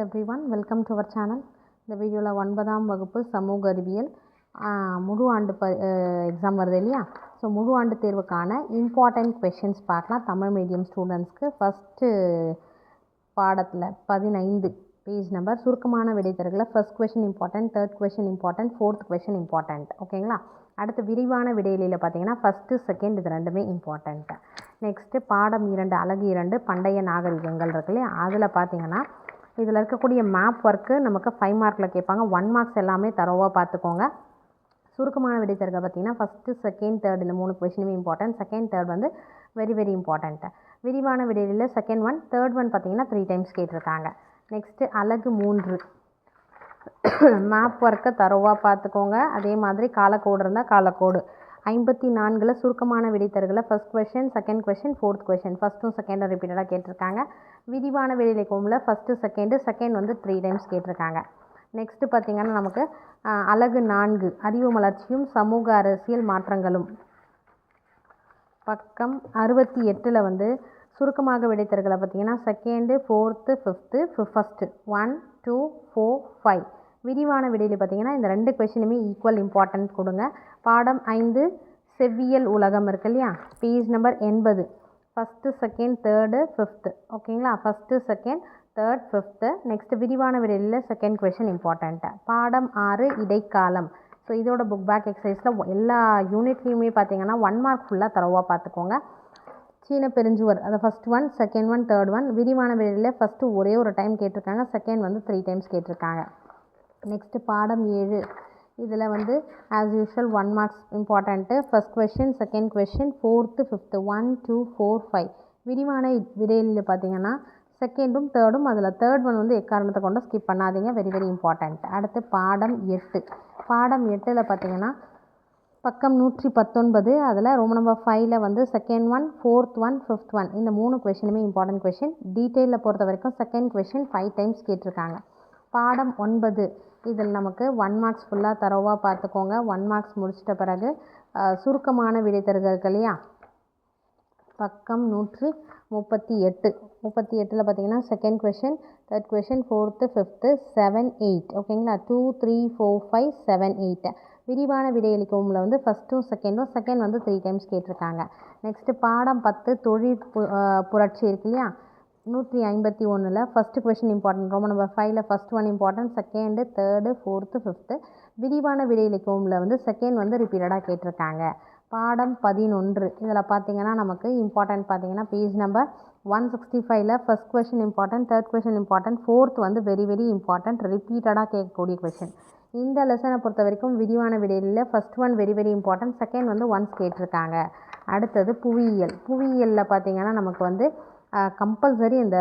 everyone, welcome to our channel. இந்த வீடியோவில் 9ஆம் வகுப்பு சமூக அறிவியல் முழு ஆண்டு எக்ஸாம் வருது இல்லையா. ஸோ முழு ஆண்டு தேர்வுக்கான இம்பார்ட்டண்ட் கொஷின்ஸ் பார்க்கலாம். தமிழ் மீடியம் ஸ்டூடெண்ட்ஸ்க்கு ஃபஸ்ட்டு பாடத்தில் 15 பேஜ் நம்பர் சுருக்கமான விடைத்தர்களில் first question important, third question important, fourth question important. ஓகேங்களா. அடுத்து விரிவான விடையிலையில் பார்த்தீங்கன்னா ஃபஸ்ட்டு செகண்ட் இது ரெண்டுமே இம்பார்ட்டன்ட். நெக்ஸ்ட்டு பாடம் 2 அலகு 2 பண்டைய நாகரிகங்கள் இருக்கு இல்லையா. அதில் பார்த்தீங்கன்னா இதில் இருக்கக்கூடிய மேப் ஒர்க்கு நமக்கு 5 மார்க்கில் கேட்பாங்க. 1 மார்க்ஸ் எல்லாமே தரோவாக பார்த்துக்கோங்க. சுருக்கமான விடைத்தர்கள் பார்த்தீங்கன்னா ஃபஸ்ட்டு செகண்ட் தேர்ட் இந்த 3 கொஷினுமே இம்பார்ட்டன்ட். செகண்ட் தேர்ட் வந்து வெரி வெரி இம்பார்ட்டன்ட்டு. விரிவான விடையில் செகண்ட் ஒன், தேர்ட் ஒன் பார்த்தீங்கன்னா 3 டைம்ஸ் கேட்டிருக்காங்க. நெக்ஸ்ட்டு அலகு 3 மேப் ஒர்க்கை தரோவாக பார்த்துக்கோங்க. அதே மாதிரி காலக்கோடு இருந்தால் காலக்கோடு 54 சுருக்கமான விடைத்தர்களை first question, second question, fourth question ஃபஸ்ட்டும் செகண்டும் ரிப்பீட்டடாக கேட்டிருக்காங்க. விரிவான விடையிலை கோமில் ஃபஸ்ட்டு செகண்ட் வந்து 3 டைம்ஸ் கேட்டிருக்காங்க. நெக்ஸ்ட்டு பார்த்திங்கன்னா நமக்கு அலகு 4 அறிவு வளர்ச்சியும் சமூக அரசியல் மாற்றங்களும் பக்கம் 68 வந்து சுருக்கமாக விடைத்தர்களை பார்த்திங்கன்னா செகண்டு, ஃபோர்த்து, ஃபிஃப்த்து, ஃபஸ்ட்டு 1, 2, 4, 5. விரிவான விடையில் பார்த்திங்கன்னா இந்த 2 கொஷினுமே ஈக்குவல் இம்பார்ட்டன்ட் கொடுங்க. பாடம் 5 செவ்வியல் உலகம் இருக்கு இல்லையா. Page number 80 first second third fifth. ஓகேங்களா. First second third fifth. Next விரிவான விடையில் செகண்ட் கொஷின் இம்பார்ட்டண்ட்டு. பாடம் 6 இடைக்காலம். ஸோ இதோட புக் பேக் எக்ஸசைஸில் எல்லா யூனிட்லேயுமே பார்த்திங்கன்னா 1 மார்க் ஃபுல்லாக தரவாக பார்த்துக்கோங்க. சீன பெருஞ்சுவர் அதை first one, second one, third one. விரிவான விடையில் ஃபஸ்ட்டு ஒரே ஒரு டைம் கேட்டிருக்காங்க. செகண்ட் வந்து 3 டைம்ஸ் கேட்டிருக்காங்க. நெக்ஸ்ட்டு பாடம் 7 இதில் வந்து as usual 1 marks important. First question, second question, fourth, fifth 1, 2, 4, 5. விரிவான விடையில் பார்த்தீங்கன்னா செகண்டும் தேர்டும், அதில் தேர்ட் ஒன் வந்து எக்காரணத்தை கொண்டு ஸ்கிப் பண்ணாதீங்க. Very very important. அடுத்து பாடம் 8 பாடம் 8ல் பார்த்தீங்கன்னா பக்கம் 119 அதில் ரோமன் நம்பர் 5ல் வந்து second one, fourth one, fifth one இந்த 3 கொஷினுமே இம்பார்ட்டன்ட் கொஷின். டீட்டெயிலில் பொறுத்த வரைக்கும் செகண்ட் கொஷின் 5 டைம்ஸ் கேட்டிருக்காங்க. பாடம் 9 இதில் நமக்கு 1 மார்க்ஸ் ஃபுல்லாக தரோவாக பார்த்துக்கோங்க. 1 மார்க்ஸ் முடிச்சிட்ட பிறகு சுருக்கமான விடைத்தர்கள் இல்லையா. பக்கம் 138 பார்த்தீங்கன்னா second question, third question, fourth, fifth, 7, 8. ஓகேங்களா. 2, 3, 4, 5, 7, 8. விரிவான விடையளிக்கவும்ல வந்து ஃபஸ்ட்டும் செகண்ட் வந்து 3 டைம்ஸ் கேட்டிருக்காங்க. நெக்ஸ்ட்டு பாடம் 10 தொழில் புரட்சி இருக்கு இல்லையா. 151ல் first question important. Roman number 5ல் first one important, second, third, fourth, fifth. விரிவான விடையளிக்கவும்ல வந்து செகண்ட் வந்து ரிப்பீட்டடாக கேட்டிருக்காங்க. பாடம் 11 இதில் பார்த்தீங்கன்னா நமக்கு இம்பார்ட்டன்ட் பார்த்தீங்கன்னா பேஜ் நம்பர் 165ல் first question important, third question important, fourth வந்து வெரி வெரி இம்பார்ட்டன்ட் ரிப்பீட்டடாக கேட்கக்கூடிய கொஷின். இந்த லெசனை பொறுத்த வரைக்கும் விரிவான விடையில் first one very very important, second வந்து ஒன்ஸ் கேட்டிருக்காங்க. அடுத்தது புவியியலில் பார்த்தீங்கன்னா நமக்கு வந்து கம்பல்சரி இந்த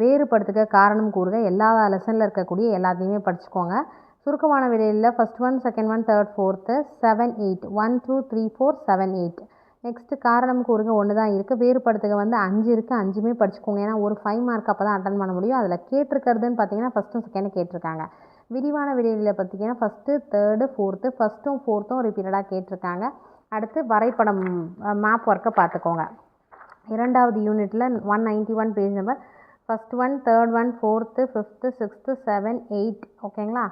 வேறுபடுத்துக காரணம் கூறுக எல்லா லெசனில் இருக்கக்கூடிய எல்லாத்தையுமே படிச்சுக்கோங்க. சுருக்கமான விடையில் first one, second one, third, fourth 7, 8 1, 2, 3, 4, 7, 8. Next காரணம் கூறுக 1 தான் இருக்குது. வேறுபடுத்துக வந்து 5 இருக்குது. 5மே படிச்சுக்கோங்க. ஏன்னா ஒரு 5 மார்க் அப்போ தான் அட்டன் பண்ண முடியும். அதில் கேட்டிருக்கிறதுன்னு பார்த்தீங்கன்னா ஃபஸ்ட்டும் செகண்டும் கேட்டிருக்காங்க. விரிவான விடையில் பார்த்தீங்கன்னா ஃபஸ்ட்டு தேர்டு ஃபோர்த்து ஃபஸ்ட்டும் ஃபோர்த்தும் ரிப்பீட்டடாக கேட்டிருக்காங்க. அடுத்து வரைபடம் மேப் ஒர்க்கை பார்த்துக்கோங்க. 2வது யூனிட்டில் 191 page number first one, third one, fourth, fifth, 6த்து, 7, 8. ஓகேங்களா.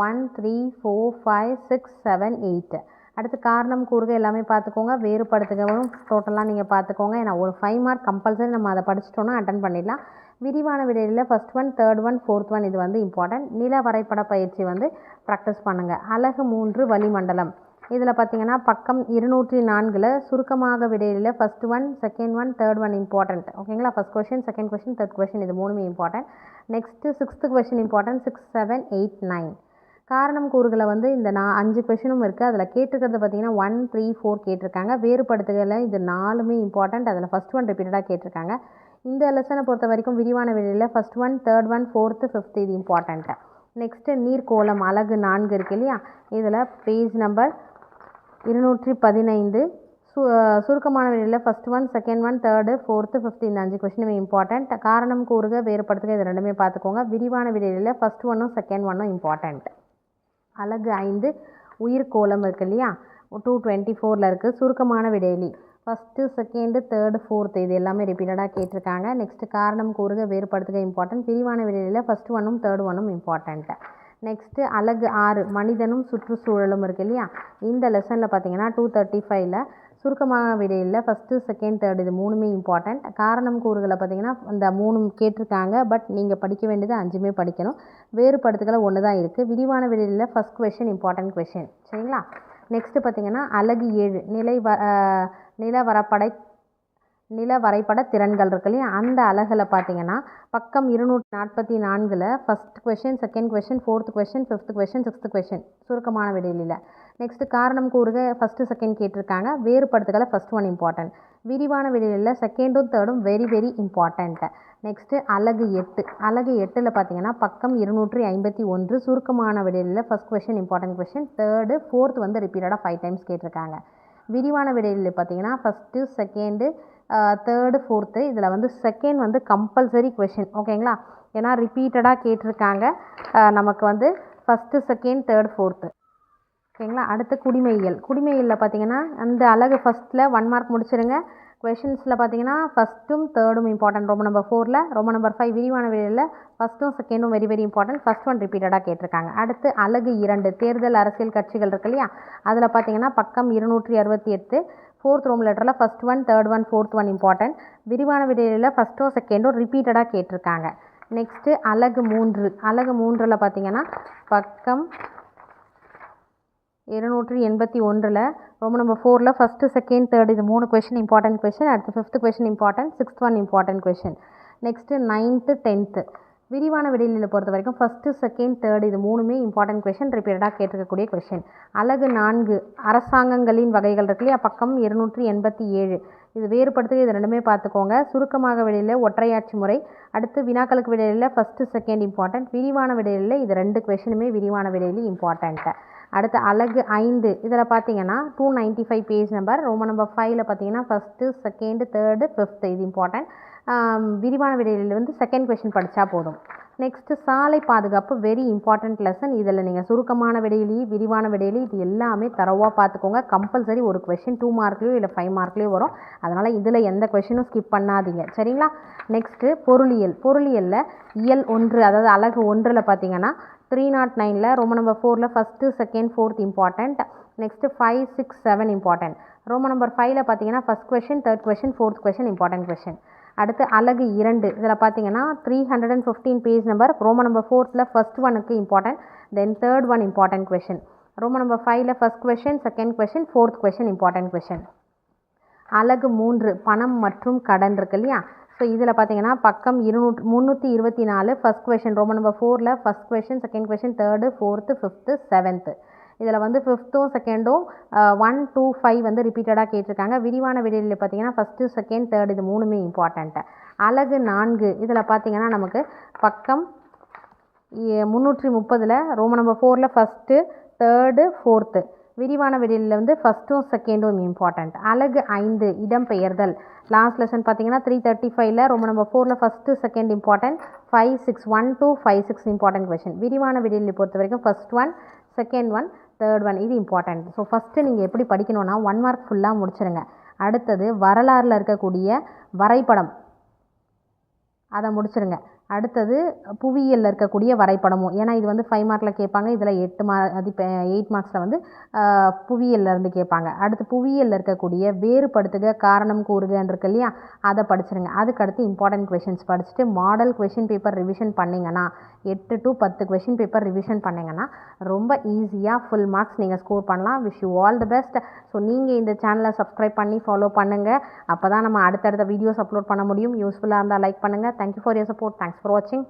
1, 3, 4, 5, 6, 7, 8. அடுத்து காரணம் கூறுக எல்லாமே பார்த்துக்கோங்க. வேறுபடுத்துகவும் டோட்டலாக நீங்கள் பார்த்துக்கோங்க. ஏன்னா ஒரு 5 மார்க் கம்பல்சரி நம்ம அதை படிச்சிட்டோன்னா அட்டன் பண்ணிடலாம். விரிவான விடையில் first one, third one, fourth one இது வந்து இம்பார்ட்டன்ட். நில வரைபட பயிற்சி வந்து ப்ராக்டிஸ் பண்ணுங்கள். அலகு 3 வளிமண்டலம். இதில் பார்த்தீங்கன்னா பக்கம் 204ல் சுருக்கமாக விடையில் first one, second one, third one important. ஓகேங்களா. First question, second question, third question இது 3மே important. Next 6th question important 6, 7, 8, 9. காரணம் கூறுகளை வந்து இந்த 5 கொஷினும் இருக்குது. அதில் கேட்டிருக்கிறது பார்த்தீங்கன்னா 1, 3, 4 கேட்டிருக்காங்க. வேறுபடுத்துகளை இது 4மே இம்பார்ட்டன்ட். அதில் ஃபஸ்ட் ஒன் ரிப்பீட்டடாக கேட்டிருக்காங்க. இந்த லெசனை பொறுத்த வரைக்கும் விரிவான விடையில் first one, third one, fourth, fifth இது இம்பார்ட்டன்ட்டு. நெக்ஸ்ட்டு நீர்க்கோளம் அலகு 4 இருக்கு இல்லையா. இதில் பேஜ் நம்பர் 215 சுருக்கமான விடையில் first one, second one, third, fourth, fifth இந்த 5 கொஷினுமே இம்பார்ட்டன்ட். காரணம் கூறுக வேறுபடுத்துக இது 2மே பார்த்துக்கோங்க. விரிவான விடையில் ஃபஸ்ட் ஒன்னும் செகண்ட் ஒன்னும் இம்பார்ட்டன்ட். அலகு 5 உயிர்கோளம் இருக்கு இல்லையா. 224ல் இருக்குது. சுருக்கமான விடையிலி ஃபஸ்ட்டு செகண்டு தேர்டு ஃபோர்த்து இது எல்லாமே ரிப்பீட்டடாக கேட்டிருக்காங்க. நெக்ஸ்ட்டு காரணம் கூறுக வேறுபடுத்துக இம்பார்ட்டன்ட். விரிவான விடையில் ஃபஸ்ட்டு ஒன்னும் தேர்டு ஒன்னும் இம்பார்ட்டண்ட்டு. நெக்ஸ்ட்டு அலகு 6 மனிதனும் சுற்றுச்சூழலும் இருக்குது இல்லையா. இந்த லெசனில் பார்த்தீங்கன்னா 235ல் சுருக்கமான விடையில் ஃபஸ்ட்டு செகண்ட் தேர்டு இது 3மே இம்பார்ட்டண்ட். காரணம் கூறுகளை பார்த்தீங்கன்னா இந்த 3 கேட்டிருக்காங்க. பட் நீங்கள் படிக்க வேண்டியது 5மே படிக்கணும். வேறுபடுத்துகளை 1 தான் இருக்குது. விரிவான விடையில் ஃபஸ்ட் கொஷின் இம்பார்ட்டன்ட் கொஷின் சரிங்களா. நெக்ஸ்ட்டு பார்த்தீங்கன்னா அலகு 7 நில வரைபட திறன்கள் இருக்கு இல்லையா. அந்த அலகில் பார்த்தீங்கன்னா பக்கம் 244ல் first question second question fourth question fifth question sixth question சுருக்கமான விடையில். நெக்ஸ்ட்டு காரணம் கூறுக ஃபஸ்ட்டு செகண்ட் கேட்டிருக்காங்க. வேறுபடுத்துகளை ஃபஸ்ட் ஒன் இம்பார்ட்டன்ட். விரிவான விடையில் செகண்டும் தேர்டும் வெரி வெரி இம்பார்ட்டண்ட்டு. நெக்ஸ்ட்டு அலகு 8 பார்த்தீங்கன்னா பக்கம் 251 சுருக்கமான விடையில் first question important question third fourth வந்து ரிப்பீட்டடாக 5 டைம்ஸ் கேட்டிருக்காங்க. விரிவான விடையில் பார்த்தீங்கன்னா ஃபஸ்ட்டு செகண்டு தேர்டு ஃபோர்த்து இதில் வந்து செகண்ட் வந்து கம்பல்சரி கொஷின் ஓகேங்களா. ஏன்னா ரிப்பீட்டடாக கேட்டிருக்காங்க. நமக்கு வந்து ஃபஸ்ட்டு செகண்ட் தேர்டு ஃபோர்த்து ஓகேங்களா. அடுத்து குடிமையியலில் பார்த்தீங்கன்னா அந்த அலகு ஃபஸ்ட்டில் 1 மார்க் முடிச்சிருங்க. கொஷின்ஸில் பார்த்தீங்கன்னா ஃபஸ்ட்டும் தேர்டும் இம்பார்ட்டன்ட். ரோமன் நம்பர் 4ல் ரோமன் நம்பர் 5 விரிவான விடையில் ஃபஸ்ட்டும் செகண்டும் very very important. First one ரிப்பீட்டடாக கேட்டிருக்காங்க. அடுத்து அலகு 2 தேர்தல் அரசியல் கட்சிகள் இருக்கு இல்லையா. அதில் பார்த்தீங்கன்னா பக்கம் 268 ஃபோர்த் ரோம் லெட்டரில் first one third one fourth one important. விரிவான விடையில் ஃபஸ்ட்டோ செகண்டோ ரிப்பீட்டடாக கேட்டிருக்காங்க. நெக்ஸ்ட்டு அலகு 3 பார்த்தீங்கன்னா பக்கம் 281ல் ரோமன் நம்பர் 4ல் ஃபஸ்ட்டு செகண்ட் தேர்டு இது 3 கொஷின் இம்பார்ட்டன்ட் கொஷின். அடுத்து fifth question important, sixth one important question. Next 9th 10th விரிவான விடையில் பொறுத்த வரைக்கும் ஃபஸ்ட்டு செகண்ட் தேர்டு இது 3மே இம்பார்ட்டன்ட் கொஷின் ரிப்பீட்டடாக கேட்டிருக்கக்கூடிய கொஷின். அலகு 4 அரசாங்கங்களின் வகைகள் இருக்கு இல்லையா. பக்கம் 287 இது வேறுபடுத்து இது 2மே பார்த்துக்கோங்க. சுருக்கமாக விடையில் ஒற்றையாட்சி முறை. அடுத்து வினாக்களுக்கு விடையில் ஃபஸ்ட்டு செகண்ட் இம்பார்ட்டன்ட். விரிவான விடையில் இது 2 கொஷினுமே விரிவான விடையில் இம்பார்ட்டன்ட்டு. அடுத்து அலகு 5 இதில் பார்த்தீங்கன்னா 295 பேஜ் நம்பர். ரோமன் நம்பர் 5ல் பார்த்தீங்கன்னா ஃபஸ்ட்டு செகண்டு தேர்டு ஃபிஃப்த்து இது இம்பார்ட்டன்ட். விரிவான விடையில் வந்து செகண்ட் கொஷின் படித்தா போதும். நெக்ஸ்ட்டு சாலை பாதுகாப்பு வெரி இம்பார்ட்டன்ட் லெசன். இதில் நீங்கள் சுருக்கமான விடையிலையும் விரிவான விடையிலையும் இது எல்லாமே தரவாக பார்த்துக்கோங்க. கம்பல்சரி ஒரு கொஷின் 2 மார்க்லேயோ இல்லை 5 மார்க்லேயோ வரும். அதனால் இதில் எந்த கொஷினும் ஸ்கிப் பண்ணாதீங்க சரிங்களா. நெக்ஸ்ட்டு பொருளியலில் இயல் 1 அதாவது அலகு 1ல் பார்த்தீங்கன்னா 309ல் ரோமன் நம்பர் 4ல் first second fourth important. Next 5 6 7 important. Roman number 5ல் பார்த்தீங்கன்னா first question third question fourth question important question. அடுத்து அலகு 2 இதில் பார்த்தீங்கன்னா 315 பேஜ் நம்பர். ரோமன் நம்பர் 4ல் ஃபஸ்ட் ஒனுக்கு important, then third one important question. Roman number 5ல் first question second question fourth question important question. அலகு 3 பணம் மற்றும் கடன் இருக்கு இல்லையா. ஸோ இதில் பார்த்தீங்கன்னா பக்கம் 324 ஃபஸ்ட் கொஷின் ரோமன் நம்பர் 4ல் first question second question third fourth fifth seventh. இதில் வந்து ஃபிஃப்த்தும் செகண்டும் 1 2 5 வந்து ரிப்பீட்டடாக கேட்டிருக்காங்க. விரிவான விடையில் பார்த்தீங்கன்னா ஃபஸ்ட்டு செகண்ட் தேர்டு இது 3மே இம்பார்ட்டண்ட்டு. அலகு 4 இதில் பார்த்தீங்கன்னா நமக்கு பக்கம் 330ல் ரோமன் நம்பர் 4ல் ஃபஸ்ட்டு தேர்டு ஃபோர்த்து. விரிவான விடையில் வந்து ஃபஸ்ட்டும் செகண்டும் இம்பார்ட்டண்ட். அலகு 5 இடம்பெயர்தல் லாஸ்ட் லெசன் பார்த்தீங்கன்னா 335ல் ரோமன் நம்பர் 4ல் first second important, 5 6 1 2 5 6 important question. விரிவான விடையில் பொறுத்த வரைக்கும் first one second one third one இது இம்பார்ட்டன்ட். ஸோ ஃபஸ்ட்டு நீங்கள் எப்படி படிக்கணும்னா 1 மார்க் ஃபுல்லாக முடிச்சிருங்க. அடுத்தது வரலாறில் இருக்கக்கூடிய வரைபடம் அதை முடிச்சிருங்க. அடுத்தது புவியியலில் இருக்கக்கூடிய வரைபடமும், ஏன்னா இது வந்து 5 மார்க்கில் கேட்பாங்க. இதில் 8 மார்க்ஸில் வந்து புவியியலில் இருந்து கேட்பாங்க. அடுத்து புவியியலில் இருக்கக்கூடிய வேறுபடுத்துக காரணம் கூறுகன்னு இருக்கு இல்லையா, அதை படிச்சிருங்க. அதுக்கடுத்து இம்பார்ட்டன்ட் கொஷின்ஸ் படிச்சுட்டு மாடல் கொஷின் பேப்பர் ரிவிஷன் பண்ணிங்கன்னா 8 to 10 கொஷின் பேப்பர் ரிவிஷன் பண்ணிங்கன்னா ரொம்ப ஈஸியாக ஃபுல் மார்க்ஸ் நீங்கள் ஸ்கோர் பண்ணலாம். Wish you all the best. So நீங்கள் இந்த சேனலை சப்ஸ்கிரைப் பண்ணி ஃபாலோ பண்ணுங்கள். அப்போ தான் நம்ம அடுத்தடுத்த வீடியோஸ் அப்லோட் பண்ண முடியும். யூஸ்ஃபுல்லாக இருந்தால் லைக் பண்ணுங்கள். Thank you for your support. Thanks for வாட்சிங்.